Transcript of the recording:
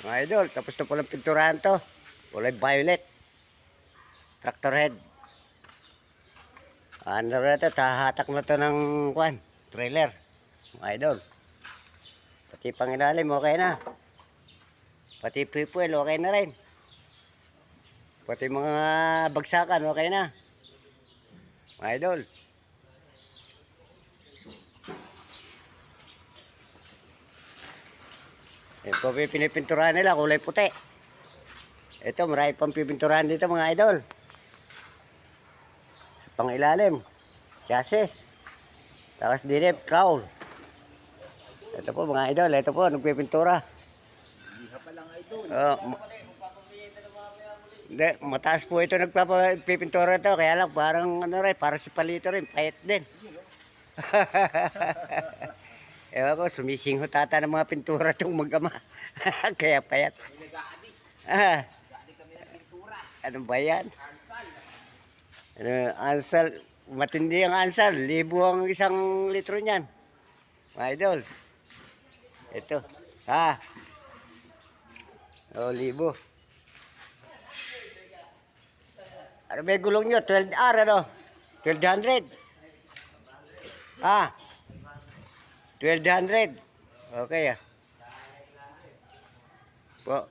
Mga idol, tapos na palang pinturahan to. Kulay violet. Tractor head. Ano na ito, tahatak na to ng kwan, trailer. Mga idol. Pati pang ilalim, okay na. Pati pupuel, okay na rin. Pati mga bagsakan, okay na. Mga idol. Ito pinipinturahan nila, kulay puti. Ito, marami pang pipinturahan dito mga idol. Sa pang ilalim, chassis. Tapos dinip, cowl. Ito po mga idol, ito po, nagpipintura. Liha pa lang idol. Hindi, mataas po ito nagpipintura ito. Kaya lang parang ano rin, parang si Palito rin, payat din. Ewan ko, sumisingho tata ng mga pintura itong mag-ama. Kaya payat. Nag-aadik. Ah, Kami ng pintura. ano ba yan? Arsal. Ano, ansal, matindi ang ansal. 1,000 ang 1 litro niyan. Mga idol. Ito. Ha? O, 1,000. Ano ba yung gulong nyo? 12R, ano? 1,200. Ah. 1,200. Okay, ah. Po.